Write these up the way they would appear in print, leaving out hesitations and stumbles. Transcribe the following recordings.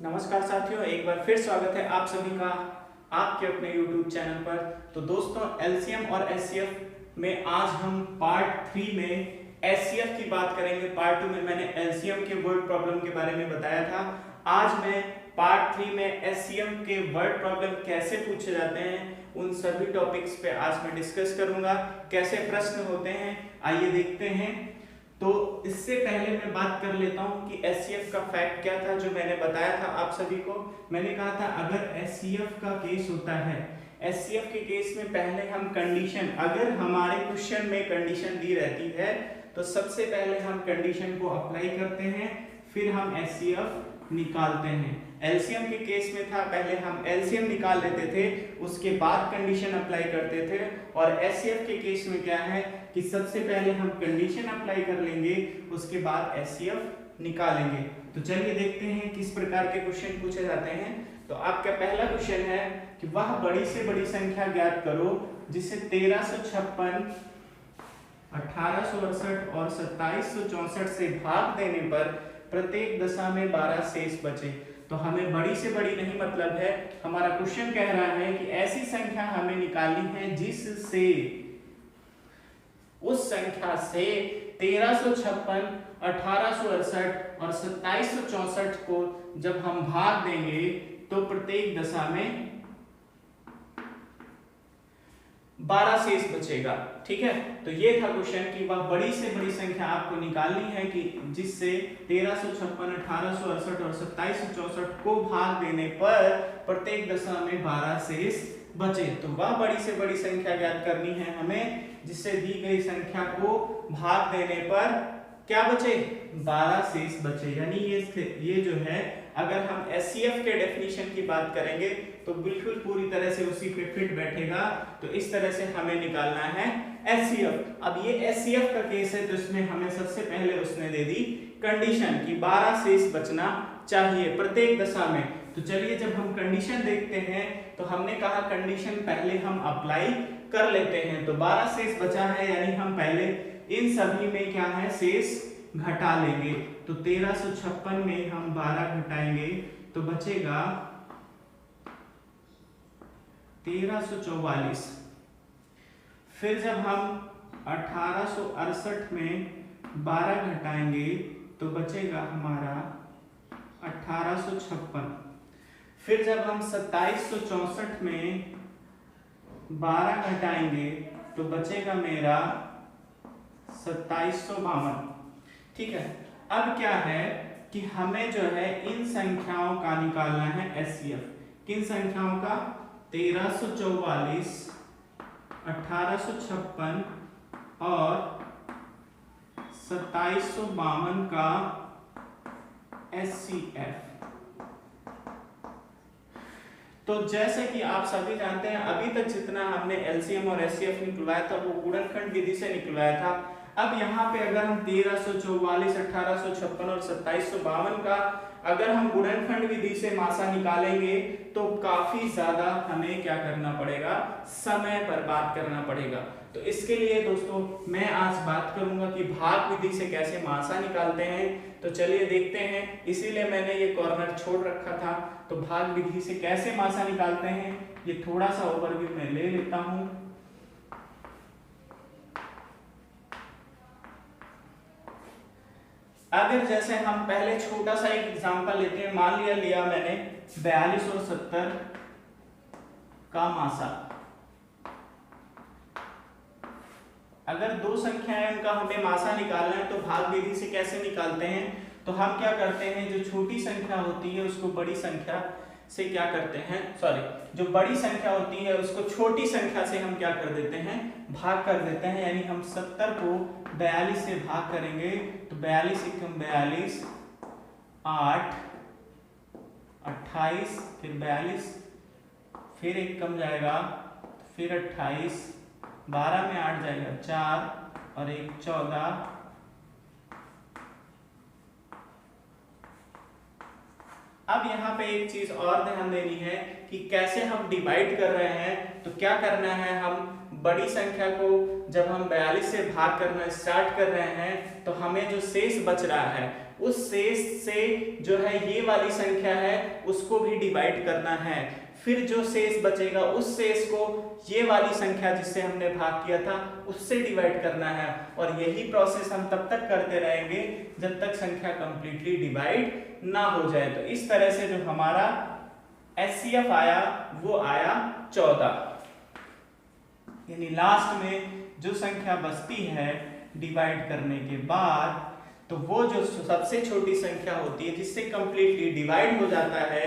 नमस्कार साथियों, एक बार फिर स्वागत है आप सभी का आपके अपने YouTube चैनल पर। तो दोस्तों, एलसीएम और एचसीएफ में आज हम पार्ट 3 में एचसीएफ की बात करेंगे। पार्ट 2 में मैंने एलसीएम के वर्ड प्रॉब्लम के बारे में बताया था। आज मैं पार्ट 3 में एचसीएफ के वर्ड प्रॉब्लम कैसे पूछे जाते हैं उन सभी टॉपिक्स पे आज मैं डिस्कस करूंगा। कैसे प्रश्न होते हैं आइए देखते हैं। तो इससे पहले मैं बात कर लेता हूं कि एचसीएफ का फैक्ट क्या था जो मैंने बताया था आप सभी को। मैंने कहा था अगर एचसीएफ का केस होता है, एचसीएफ के केस में पहले हम कंडीशन, अगर हमारे क्वेश्चन में कंडीशन दी रहती है तो सबसे पहले हम कंडीशन को अप्लाई करते हैं, फिर हम एचसीएफ निकालते हैं। एलसीएम के केस में था पहले हम एलसीएम निकाल लेते थे, उसके बाद कंडीशन अप्लाई करते थे। और एचसीएफ के केस में क्या है कि सबसे पहले हम कंडीशन अप्लाई कर लेंगे, उसके बाद एचसीएफ निकालेंगे। तो चलिए देखते हैं किस प्रकार के क्वेश्चन पूछे जाते हैं। तो आपका पहला क्वेश्चन है कि वह बड़ी से बड़ी संख्या ज्ञात करो जिसे 1356, 1868 और 2764 से भाग देने पर प्रत्येक दशा में 12 शेष बचे। तो हमें बड़ी से बड़ी नहीं मतलब है, हमारा क्वेश्चन कह रहा है कि ऐसी संख्या हमें निकालनी है जिससे उस संख्या से 1356, 1868 और 2764 को जब हम भाग देंगे तो प्रत्येक दशा में 12 शेष बचेगा। ठीक है, तो ये था क्वेश्चन कि वह बड़ी से बड़ी संख्या आपको निकालनी है कि जिससे 1356, 1868 और 2764 को भाग देने पर प्रत्येक दशा में 12 शेष बचे। तो वह बड़ी से बड़ी संख्या ज्ञात करनी है हमें जिससे दी गई संख्या को भाग देने पर क्या बचे, 12 शेष बचे। यानी ये जो है, अगर हम एचसीएफ के डेफिनेशन की बात करेंगे तो बिल्कुल पूरी तरह से उसी पे फिट बैठेगा। तो इस तरह से हमें निकालना है एचसीएफ। अब ये एचसीएफ का केस है तो इसमें हमें सबसे पहले उसने दे दी कंडीशन कि 12 शेष बचना चाहिए प्रत्येक दशा में। तो चलिए जब हम कंडीशन देखते हैं तो हमने कहा कंडीशन पहले हम अप्लाई कर लेते हैं। तो 12 शेष बचा है, यानी हम पहले इन सभी में क्या है, शेष घटा लेंगे। तो 1356 में हम 12 घटाएंगे तो बचेगा 1344। फिर जब हम 1868 में 12 घटाएंगे तो बचेगा हमारा 1856। फिर जब हम 2764 में 12 घटाएंगे तो बचेगा मेरा 2752। ठीक है, अब क्या है कि हमें जो है इन संख्याओं का निकालना है एचसीएफ। किन संख्याओं का, 1344, 1856 और 2752 का एचसीएफ। तो जैसे कि आप सभी जानते हैं अभी तक जितना हमने एलसीएम और एचसीएफ निकलवाया था वो गुणनखंड विधि से निकलवाया था। अब यहाँ पे अगर हम 1344, 1856 और 2752 का अगर हम गुणनखंड विधि से मासा निकालेंगे तो काफी ज्यादा हमें क्या करना पड़ेगा, समय बर्बाद करना पड़ेगा। तो इसके लिए दोस्तों मैं आज बात करूंगा कि भाग विधि से कैसे मासा निकालते हैं। तो चलिए देखते हैं, इसीलिए मैंने ये कॉर्नर छोड़ रखा था। तो भाग विधि से कैसे मासा निकालते हैं ये थोड़ा सा ओवरव्यू मैं ले लेता हूं। अगर जैसे हम पहले छोटा सा एक एग्जांपल लेते हैं, मान लिया मैंने 42 और 70 का मासा। अगर दो संख्याएं उनका हमें मासा निकालना है तो भाग विधि से कैसे निकालते हैं, तो हम क्या करते हैं, जो छोटी संख्या होती है उसको बड़ी संख्या से क्या करते हैं, जो बड़ी संख्या होती है उसको छोटी संख्या से हम क्या कर देते हैं, भाग कर देते हैं। यानी हम 70 को 42 से भाग करेंगे तो 42 एकम 42, 8, 28, फिर 42, फिर एक कम जाएगा, फिर 28, 12 में 8 जाएगा 4 और एक 14। अब यहाँ पे एक चीज और ध्यान देनी है कि कैसे हम डिवाइड कर रहे हैं। तो क्या करना है, हम बड़ी संख्या को जब हम 42 से भाग करना स्टार्ट कर रहे हैं तो हमें जो शेष बच रहा है उस शेष से जो है ये वाली संख्या है उसको भी डिवाइड करना है। फिर जो शेष बचेगा उस शेष को ये वाली संख्या जिससे हमने भाग किया था उससे डिवाइड करना है, और यही प्रोसेस हम तब तक करते रहेंगे जब तक संख्या कंप्लीटली डिवाइड ना हो जाए। तो इस तरह से जो हमारा एचसीएफ आया वो आया 14, यानी लास्ट में जो संख्या बचती है डिवाइड करने के बाद तो वो जो सबसे छोटी संख्या होती है जिससे कंप्लीटली डिवाइड हो जाता है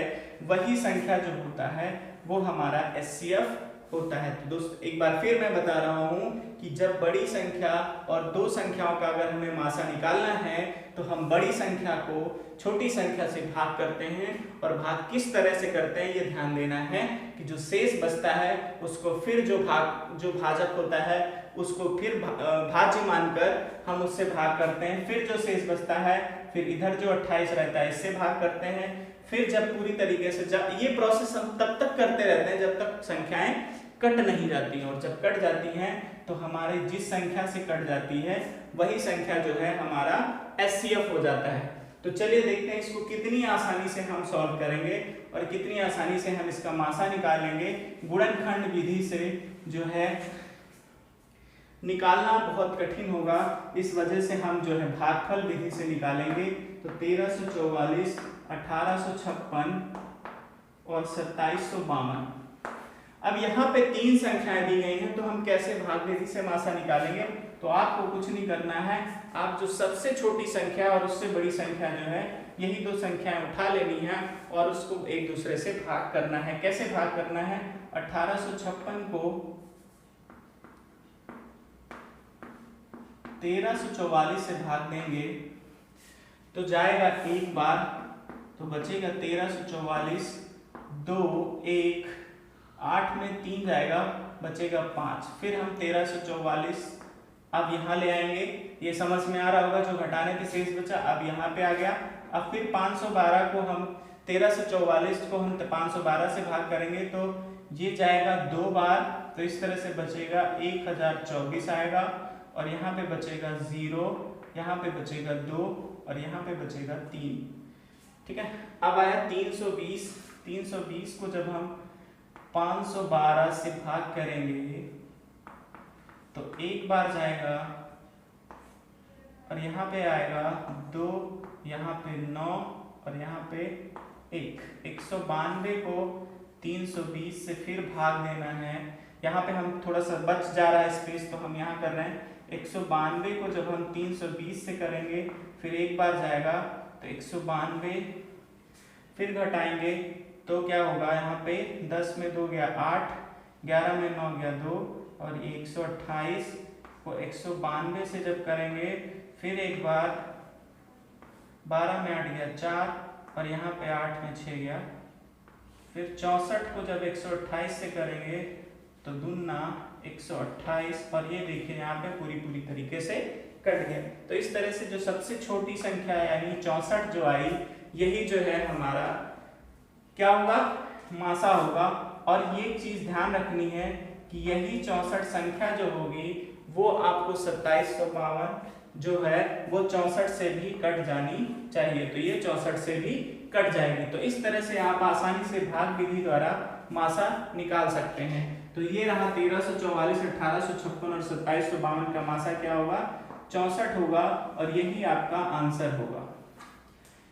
वही संख्या जो होता है वो हमारा एचसीएफ होता है। तो दोस्त एक बार फिर मैं बता रहा हूं कि जब बड़ी संख्या और दो संख्याओं का अगर हमें मासा निकालना है तो हम बड़ी संख्या को छोटी संख्या से भाग करते हैं, और भाग किस तरह से करते हैं ये ध्यान देना है कि जो शेष बचता है उसको फिर जो भाजक होता है उसको फिर भाज्य मानकर हम उससे भाग करते हैं। फिर जो शेष बचता है फिर इधर जो 28 रहता है इससे भाग करते हैं। फिर जब पूरी तरीके से ये प्रोसेस हम तब तक करते रहते हैं जब तक संख्याएं कट नहीं जाती हैं, और जब कट जाती हैं तो हमारे जिस संख्या से कट जाती है वही संख्या जो है हमारा एचसीएफ हो जाता है। तो चलिए देखते हैं इसको कितनी आसानी से हम सॉल्व करेंगे और कितनी आसानी से हम इसका मासा निकालेंगे। गुणनखंड विधि से जो है निकालना बहुत कठिन होगा, इस वजह से हम जो है भागफल विधि से निकालेंगे। तो 1344, 1856 और 2752। अब यहाँ पे तीन संख्याएं दी गई हैं तो हम कैसे भाग विधि से मासा निकालेंगे। तो आपको कुछ नहीं करना है, आप जो सबसे छोटी संख्या और उससे बड़ी संख्या जो है यही दो संख्याएं उठा लेनी है और उसको एक दूसरे से भाग करना है। कैसे भाग करना है, 1856 को 1344 से भाग देंगे तो जाएगा एक बार, तो बचेगा 1344, 2 1 8 में 3 जाएगा, बचेगा 5। फिर हम 1344 अब यहाँ ले आएंगे, ये समझ में आ रहा होगा जो घटाने पे शेष बचा अब यहाँ पे आ गया। अब फिर 512 को हम 1344 को हम 512 से भाग करेंगे तो ये जाएगा 2 बार, तो इस तरह से बचेगा 1024 आएगा, और यहाँ पे बचेगा 0, यहाँ पे बचेगा 2 और यहाँ पे बचेगा 3। ठीक है, अब आया 320। 320 को जब हम 512 से भाग करेंगे तो एक बार जाएगा और यहाँ पे आएगा 2, यहाँ पे 9 और यहाँ पे 1। 192 को 320 से फिर भाग देना है। यहाँ पे हम थोड़ा सा बच जा रहा है स्पेस तो हम यहाँ कर रहे हैं। 192 को जब हम 320 से करेंगे फिर एक बार जाएगा तो 192, फिर घटाएंगे तो क्या होगा, यहाँ पे 10 में 2 गया 8, 11 में 9 गया 2, और ये 128 को 192 से जब करेंगे फिर एक बार 12 में 8 गया 4, और यहाँ पे 8 में 6 गया। फिर 64 को जब 128 से करेंगे तो दुना 128, और ये देखिए यहाँ पे पूरी तरीके से कट गया। तो इस तरह से जो सबसे छोटी संख्या यानी 64 जो आई यही जो है हमारा क्या होगा, मासा होगा। और ये चीज ध्यान रखनी है कि यही 64 संख्या जो होगी वो आपको 2752 जो है वो 64 से भी कट जानी चाहिए, तो ये 64 से भी कट जाएगी। तो इस तरह से आप आसानी से भाग विधि द्वारा मासा निकाल सकते हैं। तो ये रहा 1344, 1856 और 2752 का मासा क्या होगा, 64 होगा, और यही आपका आंसर होगा।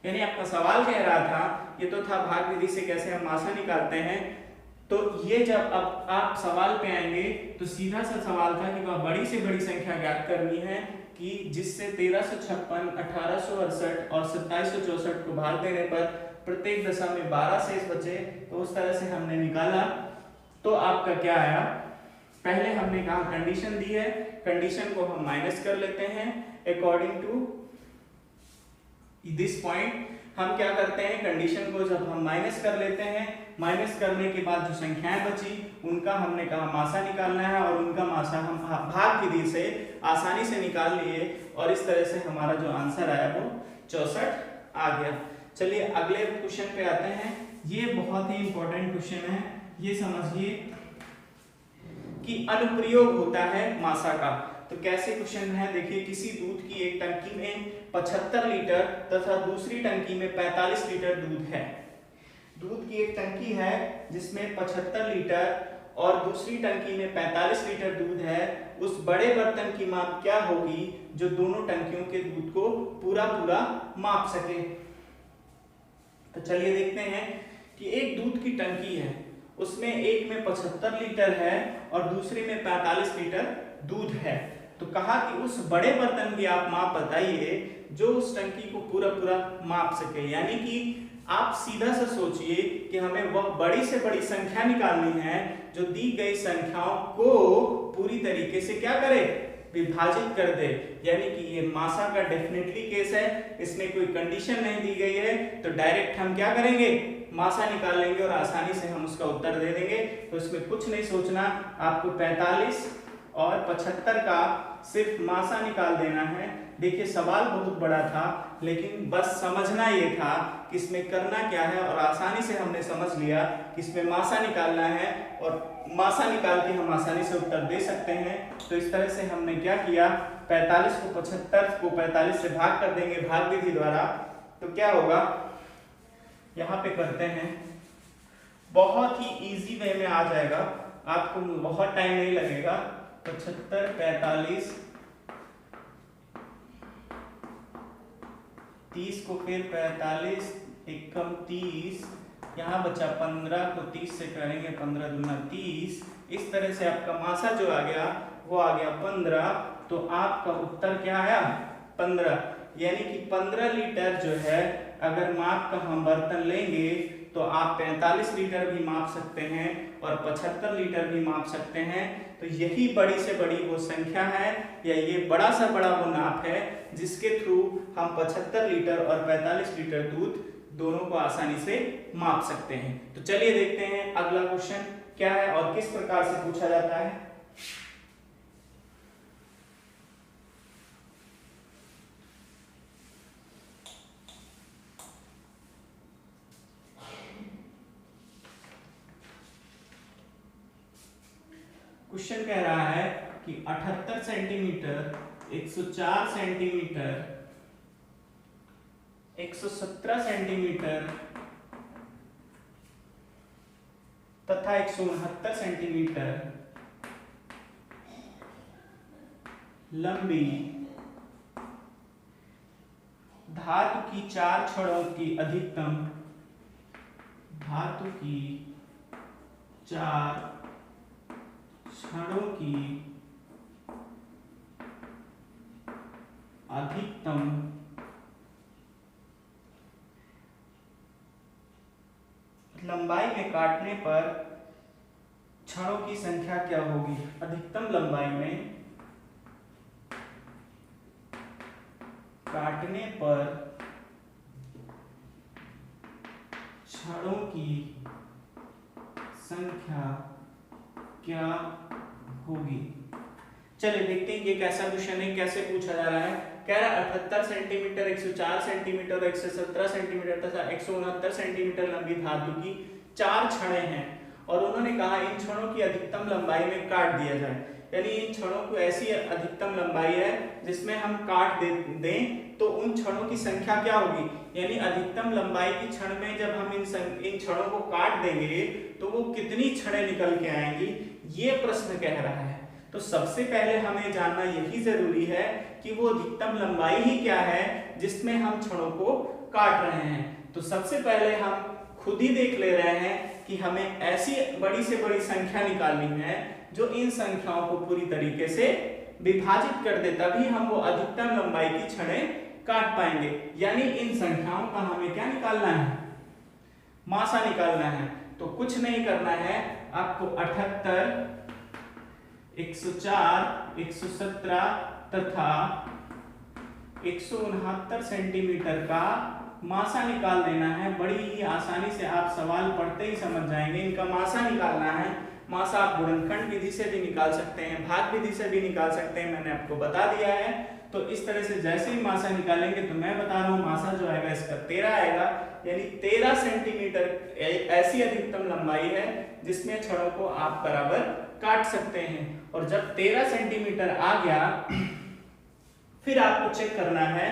यानी आपका सवाल कह रहा था, ये तो था भाग विधि से कैसे हम मासा निकालते हैं, तो ये जब अब आप सवाल पे आएंगे तो सीधा सा सवाल था कि वह बड़ी से बड़ी संख्या ज्ञात करनी है कि जिससे 1356, 1868 और 2764 को भाग देने पर प्रत्येक दशा में 12 शेष बचे। तो उस तरह से हमने निकाला तो आपका क्या आया, पहले हमने कहा कंडीशन दी है, कंडीशन को हम माइनस कर लेते हैं अकॉर्डिंग टू दिस पॉइंट। हम क्या करते हैं, कंडीशन को जब हम माइनस कर लेते हैं, माइनस करने के बाद जो संख्याएं बची उनका हमने कहा मासा निकालना है, और उनका मासा हम भाग विधि से आसानी से निकाल लिए, और इस तरह से हमारा जो आंसर आया वो 64 आ गया। चलिए अगले क्वेश्चन पे आते हैं। ये बहुत ही इंपॉर्टेंट क्वेश्चन है, ये समझिए कि अनुप्रयोग होता है मासा का। तो कैसे क्वेश्चन है देखिए, किसी दूध की एक टंकी में 75 लीटर तथा दूसरी टंकी में 45 लीटर दूध है। दूध की एक टंकी है जिसमें 75 लीटर और दूसरी टंकी में 45 लीटर दूध है। उस बड़े बर्तन की माप क्या होगी जो दोनों टंकियों के दूध को पूरा पूरा माप सके। तो चलिए देखते हैं कि एक दूध की टंकी है, उसमें एक में 75 लीटर है और दूसरे में 45 लीटर दूध है। तो कहा कि उस बड़े बर्तन की आप माप बताइए जो उस टंकी को पूरा पूरा माप सके। यानी कि आप सीधा सा सोचिए कि हमें वह बड़ी से बड़ी संख्या निकालनी है जो दी गई संख्याओं को पूरी तरीके से क्या करे, विभाजित कर दे। यानी कि ये मासा का डेफिनेटली केस है, इसमें कोई कंडीशन नहीं दी गई है, तो डायरेक्ट हम क्या करेंगे, मासा निकाल लेंगे और आसानी से हम उसका उत्तर दे देंगे। तो इसमें कुछ नहीं सोचना, आपको 45 और 75 का सिर्फ मासा निकाल देना है। देखिए सवाल बहुत बड़ा था, लेकिन बस समझना ये था कि इसमें करना क्या है, और आसानी से हमने समझ लिया कि इसमें मासा निकालना है और मासा निकाल के हम आसानी से उत्तर दे सकते हैं। तो इस तरह से हमने क्या किया, 45 को 75 को 45 से भाग कर देंगे भाग विधि द्वारा। तो क्या होगा, यहाँ पे करते हैं, बहुत ही इजी वे में आ जाएगा, आपको बहुत टाइम नहीं लगेगा। 75 45 30 को फिर 45 एक कम 30, यहाँ बचा 15 को 30 से करेंगे 15 दूना 30। इस तरह से आपका मासा जो आ गया वो आ गया 15। तो आपका उत्तर क्या आया, 15। यानी कि 15 लीटर जो है अगर माप का हम बर्तन लेंगे तो आप 45 लीटर भी माप सकते हैं और 75 लीटर भी माप सकते हैं। तो यही बड़ी से बड़ी वो संख्या है या ये बड़ा सा बड़ा वो नाप है जिसके थ्रू हम 75 लीटर और 45 लीटर दूध दोनों को आसानी से माप सकते हैं। तो चलिए देखते हैं अगला क्वेश्चन क्या है और किस प्रकार से पूछा जाता है। क्वेश्चन कह रहा है कि 78 सेंटीमीटर, 104 सेंटीमीटर, 117 सेंटीमीटर तथा 169 सेंटीमीटर लंबी धातु की 4 छड़ों की अधिकतम, धातु की 4 छड़ों की अधिकतम लंबाई में काटने पर छड़ों की संख्या क्या होगी। अधिकतम लंबाई में काटने पर छड़ों की संख्या क्या होगी। चलिए देखते हैं ये कैसा क्वेश्चन है, कैसे पूछा जा रहा है। कह रहा है 78 सेंटीमीटर, 104 सेंटीमीटर, 117 सेंटीमीटर तथा 169 सेंटीमीटर लंबी धातु की 4 छड़ें हैं और उन्होंने कहा इन छड़ों की अधिकतम लंबाई में काट दिया जाए। यानी इन छड़ों को ऐसी अधिकतम लंबाई है जिसमें हम काट दें तो उन छड़ों की संख्या क्या होगी। यानी अधिकतम लंबाई की छड़ में जब हम इन छड़ों को काट देंगे तो वो कितनी छड़ें निकल के आएंगी, ये प्रश्न कह रहा है। तो सबसे पहले हमें जानना यही जरूरी है कि वो अधिकतम लंबाई ही क्या है जिसमें हम छड़ों को काट रहे हैं। तो सबसे पहले हम खुद ही देख ले रहे हैं कि हमें ऐसी बड़ी से बड़ी संख्या निकालनी है जो इन संख्याओं को पूरी तरीके से विभाजित कर दे, तभी हम वो अधिकतम लंबाई की छड़ें काट पाएंगे। यानी इन संख्याओं का हमें क्या निकालना है, मासा निकालना है। तो कुछ नहीं करना है, आपको 78, 104, 117 तथा 169 सेंटीमीटर का मासा निकाल देना है। बड़ी ही आसानी से आप सवाल पढ़ते ही समझ जाएंगे। इनका मासा निकालना है। मासा आप गुणनखंड विधि से भी निकाल सकते हैं, भाग विधि से भी निकाल सकते हैं, मैंने आपको बता दिया है। तो इस तरह से जैसे ही मासा निकालेंगे तो मैं बता रहा हूँ मासा जो आएगा इसका 13 आएगा। यानी 13 सेंटीमीटर ऐसी अधिकतम लंबाई है जिसमें छड़ों को आप बराबर काट सकते हैं। और जब 13 सेंटीमीटर आ गया फिर आपको चेक करना है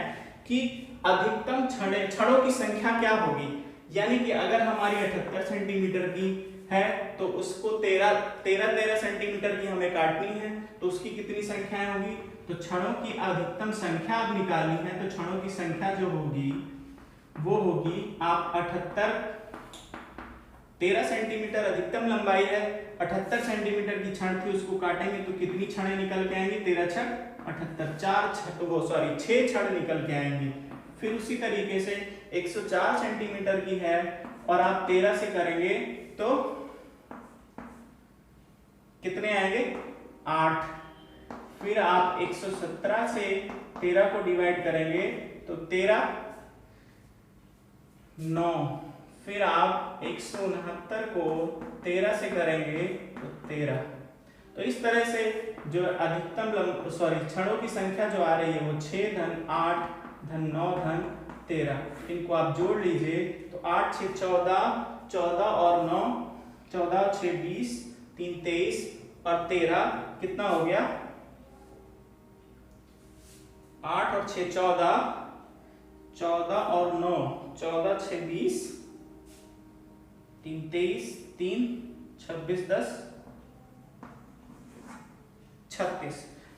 कि अधिकतम छड़ों की संख्या क्या होगी। यानी कि अगर हमारी 78 सेंटीमीटर की है तो उसको 13 सेंटीमीटर की हमें काटनी है, तो उसकी कितनी संख्याएं होगी? तो छड़ों की अधिकतम संख्या अब निकालनी है, तो छड़ों की संख्या जो होगी वो होगी आप 13 सेंटीमीटर अधिकतम लंबाई है, 78 सेंटीमीटर की छड़ थी, उसको काटेंगे तो कितनी छड़ें निकल के आएंगी? 13 छड़ 78, 6 छड़ निकल के आएंगी। फिर उसी तरीके से 104 सेंटीमीटर की है और आप 13 से करेंगे तो कितने आएंगे? 8। फिर आप 117 से 13 को डिवाइड करेंगे तो 13 9। फिर आप 169 को 13 से करेंगे तो 13। तो इस तरह से जो अधिकतम छड़ों की संख्या जो आ रही है वो 6 धन 8 धन 9 धन 13। इनको आप जोड़ लीजिए तो 8 6 14, 14 और 9, 14 और 6 20, 3 23 और 13 कितना हो गया? 8 और 6 14, 14 और 9, 14 6 20, 3 23, 3 26 10 36।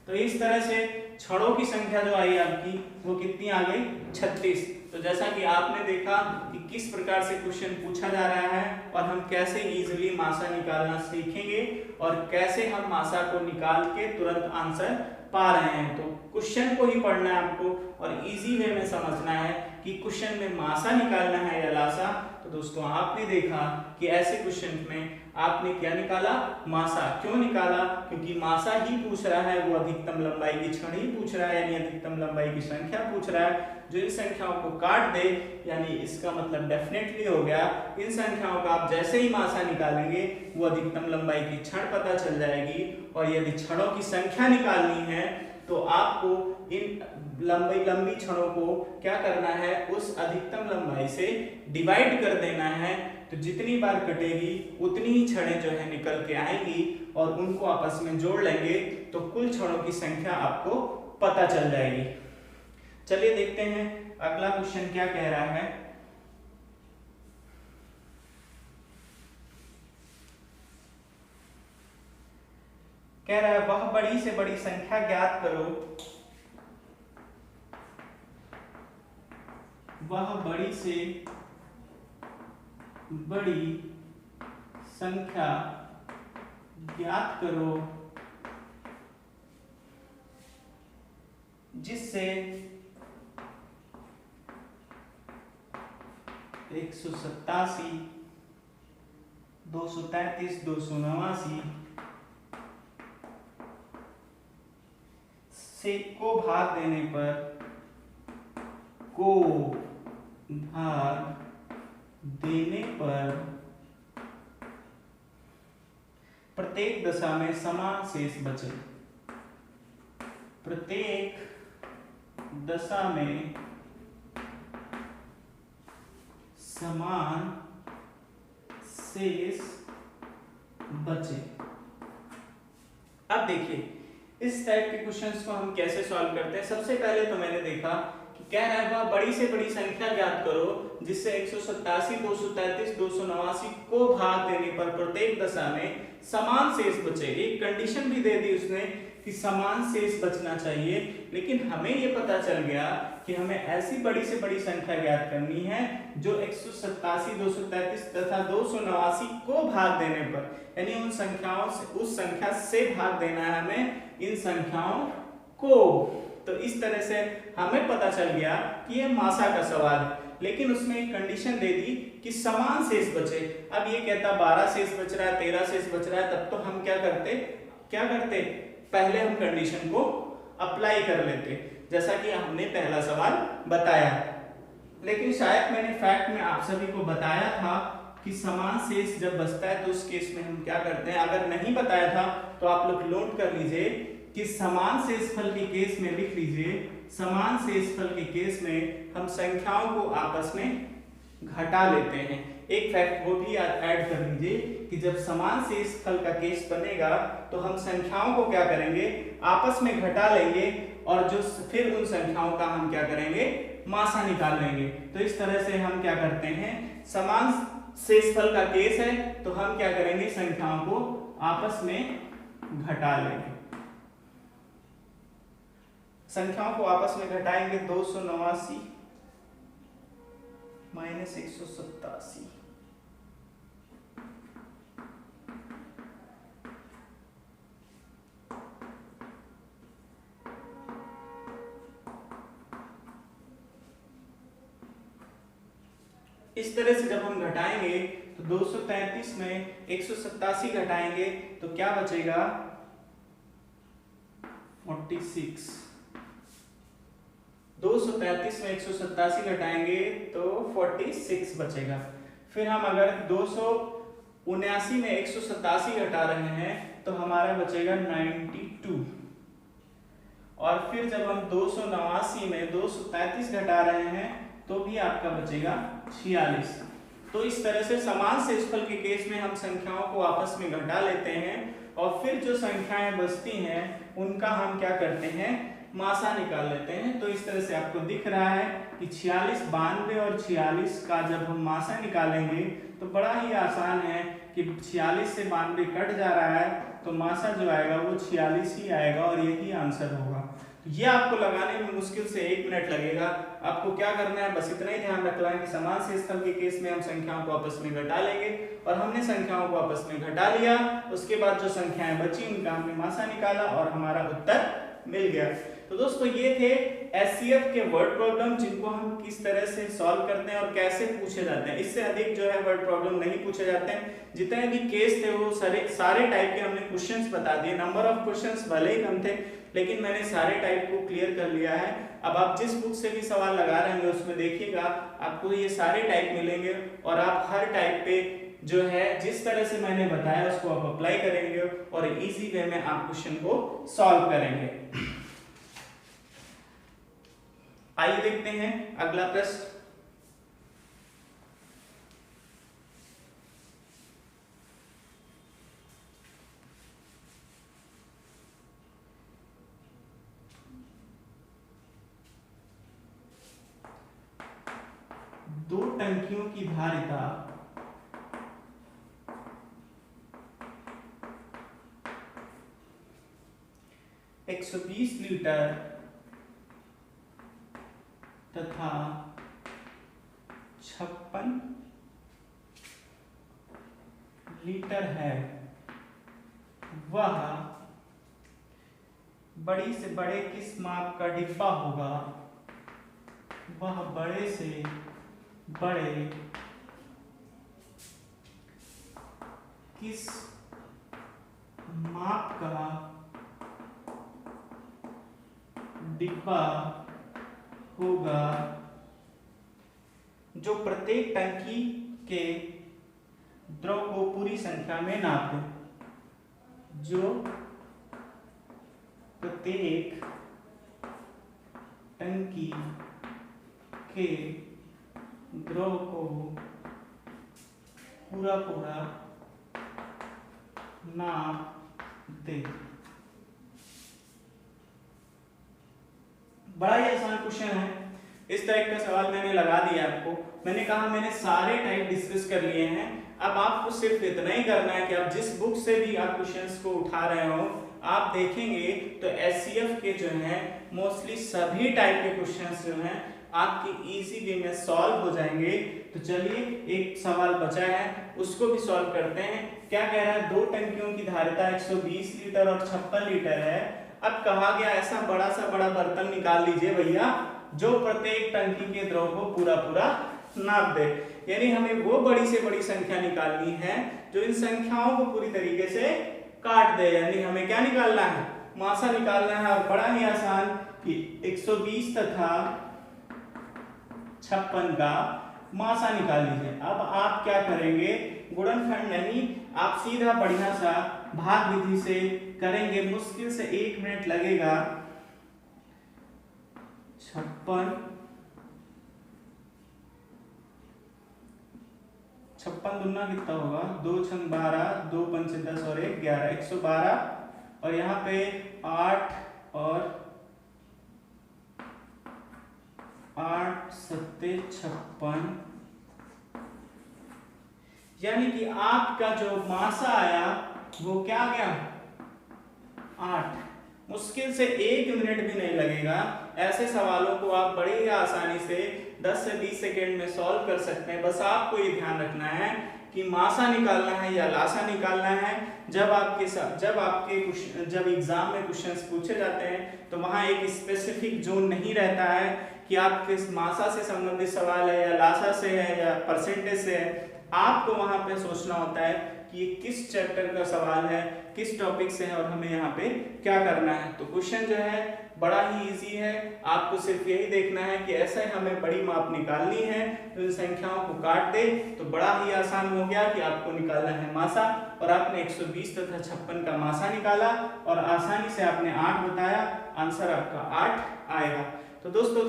तो इस तरह से छड़ों की संख्या जो आई आपकी वो कितनी आ गई? 36। तो जैसा कि आपने देखा कि किस प्रकार से क्वेश्चन पूछा जा रहा है और हम कैसे इजीली मासा निकालना सीखेंगे और कैसे हम मासा को निकाल के तुरंत आंसर पा रहे हैं। तो क्वेश्चन को ही पढ़ना है आपको और इजी वे में समझना है कि क्वेश्चन में मासा निकालना है या लासा। तो दोस्तों आपने देखा कि ऐसे क्वेश्चन में आपने क्या निकाला? मासा। क्यों निकाला? क्योंकि मासा ही पूछ रहा है, वो अधिकतम लंबाई की छड़ ही पूछ रहा है, यानी अधिकतम लंबाई की संख्या पूछ रहा है। जो इन संख्याओं को काट दे यानी इसका मतलब डेफिनेटली हो गया इन संख्याओं का आप जैसे ही मासा निकालेंगे वो अधिकतम लंबाई की छड़ पता चल जाएगी। और यदि छड़ों की संख्या निकालनी है तो आपको इन लंबी छड़ों को क्या करना है? उस अधिकतम लंबाई से डिवाइड कर देना है। तो जितनी बार कटेगी उतनी ही छड़ें जो है निकल के आएंगी और उनको आपस में जोड़ लेंगे तो कुल छड़ों की संख्या आपको पता चल जाएगी। चलिए देखते हैं अगला क्वेश्चन क्या कह रहा है। कह रहा है वह बड़ी से बड़ी संख्या ज्ञात करो, वह बड़ी से बड़ी संख्या ज्ञात करो जिससे 187, 233, 289 से को भाग देने पर प्रत्येक दशा में समान शेष बचे। प्रत्येक दशा में समान शेष बचे। अब देखिए इस टाइप के क्वेश्चंस को हम कैसे सॉल्व करते हैं। सबसे पहले तो मैंने देखा कि कह रहा है वह बड़ी से बड़ी संख्या ज्ञात करो जिससे 187, 233, 289 को भाग देने पर प्रत्येक दशा में समान शेष बचे। एक कंडीशन भी दे दी उसने कि समान शेष बचना चाहिए, लेकिन हमें यह पता चल गया कि हमें ऐसी बड़ी से बड़ी संख्या ज्ञात करनी है जो 187, 233 तथा 289 को भाग देने पर, यानी उन संख्याओं से उस संख्या से भाग देना है हमें इन संख्याओं को। तो इस तरह से हमें पता चल गया कि ये मासा का सवाल है, लेकिन उसमें एक कंडीशन दे दी कि समान शेष बचे। अब ये कहता 12 शेष बच रहा है, 13 शेष बच रहा है, तब तो हम क्या करते पहले हम कंडीशन को अप्लाई कर लेते, जैसा कि हमने पहला सवाल बताया। लेकिन शायद मैंने फैक्ट में आप सभी को बताया था कि समान शेष जब बचता है तो उस केस में हम क्या करते हैं। अगर नहीं बताया था तो आप लोग नोट कर लीजिए कि समान शेषफल के केस में लिख लीजिए, समान शेषफल के केस में हम संख्याओं को आपस में घटा लेते हैं। एक फैक्ट वो भी ऐड कर लीजिए कि जब समान शेषफल का केस बनेगा तो हम संख्याओं को क्या करेंगे, आपस में घटा लेंगे और जो फिर उन संख्याओं का हम क्या करेंगे, मासा निकाल लेंगे। तो इस तरह से हम क्या करते हैं, समान शेषफल का केस है तो हम क्या करेंगे, संख्याओं को आपस में घटा लेंगे। संख्याओं को आपस में घटाएंगे, 289 माइनस 187। इस तरह से जब हम घटाएंगे तो 233 में 187 घटाएंगे तो क्या बचेगा, 46। 233 में 187 घटाएंगे तो 46 बचेगा। फिर हम अगर 279 में 187 घटा रहे हैं तो हमारा बचेगा 92। और फिर जब हम 289 में 233 घटा रहे हैं तो भी आपका बचेगा 46। तो इस तरह से समान शेषफल के केस में हम संख्याओं को आपस में घटा लेते हैं और फिर जो संख्याएं बचती हैं उनका हम क्या करते हैं, मासा निकाल लेते हैं। तो इस तरह से आपको दिख रहा है कि 46, 92 और 46 का जब हम मासा निकालेंगे तो बड़ा ही आसान है कि 46 से 92 कट जा रहा है तो मासा जो आएगा वो 46 ही आएगा और यही आंसर होगा। ये आपको लगाने में मुश्किल से 1 मिनट लगेगा। आपको क्या करना है, बस इतना ही ध्यान रखना है कि समान शेषफल के केस में हम संख्याओं को आपस में घटा लेंगे और हमने संख्याओं को आपस में घटा लिया। उसके बाद जो संख्याएं बची उनका हमने मासा निकाला और हमारा उत्तर मिल गया। तो दोस्तों ये थे एचसीएफ के वर्ड प्रॉब्लम, जिनको हम किस तरह से सॉल्व करते हैं और कैसे पूछे जाते हैं। इससे अधिक जो है वर्ड प्रॉब्लम नहीं पूछे जाते हैं। जितने भी केस थे वो सारे टाइप के हमने क्वेश्चंस बता दिए। नंबर ऑफ क्वेश्चंस भले ही कम थे लेकिन मैंने सारे टाइप को क्लियर कर लिया है। अब आप जिस बुक से भी सवाल लगा रहे हैं उसमें देखिएगा आपको ये सारे टाइप मिलेंगे और आप हर टाइप पे जो है जिस तरह से मैंने बताया उसको आप अप्लाई करेंगे और इजी वे में आप क्वेश्चन को सॉल्व करेंगे। आइए देखते हैं अगला प्रश्न। दो टंकियों की धारिता 120 लीटर तथा 56 लीटर है, वह बड़ी से बड़े किस माप का डिब्बा होगा। वह बड़े से बड़े किस माप का डिब्बा होगा जो प्रत्येक टंकी के द्रव को पूरी संख्या में नापे। जो प्रत्येक टंकी के द्रव को पूरा नाप दे। बड़ा ही आसान क्वेश्चन है। इस टाइप का सवाल मैंने लगा दिया आपको। मैंने कहा मैंने सारे टाइप डिस्कस कर लिए हैं। अब आपको सिर्फ इतना ही करना है कि आप जिस बुक से भी आप क्वेश्चंस को उठा रहे हो आप देखेंगे तो एचसीएफ के जो है मोस्टली सभी टाइप के क्वेश्चंस जो हैं आपके इजी वे में सॉल्व हो जाएंगे। तो चलिए एक सवाल बचा है उसको भी सॉल्व करते हैं। क्या कह रहा है, दो टंकियों की धारिता 120 लीटर और 56 लीटर है। अब कहा गया ऐसा बड़ा सा बड़ा बर्तन निकाल लीजिए भैया जो प्रत्येक टंकी के द्रव को पूरा नाप दे। यानी हमें वो बड़ी से बड़ी संख्या निकालनी है जो इन संख्याओं को पूरी तरीके से काट दे। यानी हमें क्या निकालना है, मासा निकालना है। और बड़ा ही आसान कि 120 तथा 56 का मासा निकाल लीजिए। अब आप क्या करेंगे, गुणनखंड नहीं, आप सीधा बढ़िया सा भाग विधि से करेंगे। मुश्किल से 1 मिनट लगेगा। 56 56 दुना कितना होगा, 2 छंग 12, 2 पंचे 10 और 1 11, 112। और यहाँ पे 8 और 8 सत्ते 56, यानी कि आपका जो मासा आया वो क्या आ गया, 8। मुश्किल से 1 मिनट भी नहीं लगेगा। ऐसे सवालों को आप बड़े ही आसानी से 10 से 20 सेकेंड में सॉल्व कर सकते हैं। बस आपको ये ध्यान रखना है कि मासा निकालना है या लासा निकालना है। जब एग्जाम में क्वेश्चंस पूछे जाते हैं तो वहां एक स्पेसिफिक जोन नहीं रहता है कि आप किस मासा से संबंधित सवाल है या लासा से है या परसेंटेज से है। आपको वहां पे सोचना होता है कि ये किस चैप्टर का सवाल है, किस टॉपिक से है और हमें यहाँ पे क्या करना है। तो क्वेश्चन जो है बड़ा ही इजी है। आपको सिर्फ यही देखना है कि ऐसे हमें बड़ी माप निकालनी है, तो इन संख्याओं को काट दे तो बड़ा ही आसान हो गया कि आपको निकालना है मासा। और आपने 120 तथा 56 का मासा निकाला और आसानी से आपने 8 बताया, आंसर आपका 8 आएगा। तो दोस्तों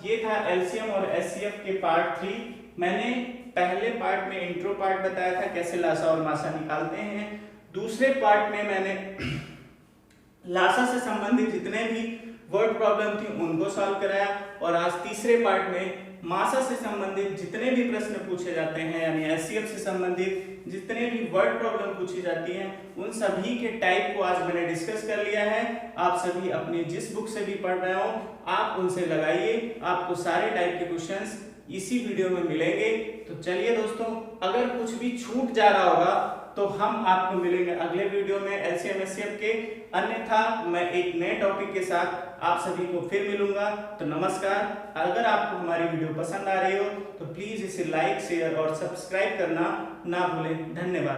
ये था एलसीएम और एचसीएफ के पार्ट 3। मैंने पहले पार्ट में इंट्रो पार्ट बताया था कैसे लासा और मासा निकालते हैं। दूसरे पार्ट में मैंने लासा से संबंधित जितने भी वर्ड प्रॉब्लम थी उनको सॉल्व कराया। और आज तीसरे पार्ट में मासा से संबंधित जितने भी प्रश्न पूछे जाते हैं, यानी एचसीएफ से संबंधित जितने भी वर्ड प्रॉब्लम पूछी जाती हैं, उन सभी के टाइप को आज मैंने डिस्कस कर लिया है। आप सभी अपनी जिस बुक से भी पढ़ रहे हो आप उनसे लगाइए, आपको सारे टाइप के क्वेश्चंस इसी वीडियो में मिलेंगे। तो चलिए दोस्तों, अगर कुछ भी छूट जा रहा होगा तो हम आपको मिलेंगे अगले वीडियो में एलसीएम एचसीएफ के। अन्यथा मैं एक नए टॉपिक के साथ आप सभी को फिर मिलूंगा। तो नमस्कार। अगर आपको हमारी वीडियो पसंद आ रही हो तो प्लीज इसे लाइक, शेयर और सब्सक्राइब करना ना भूलें। धन्यवाद।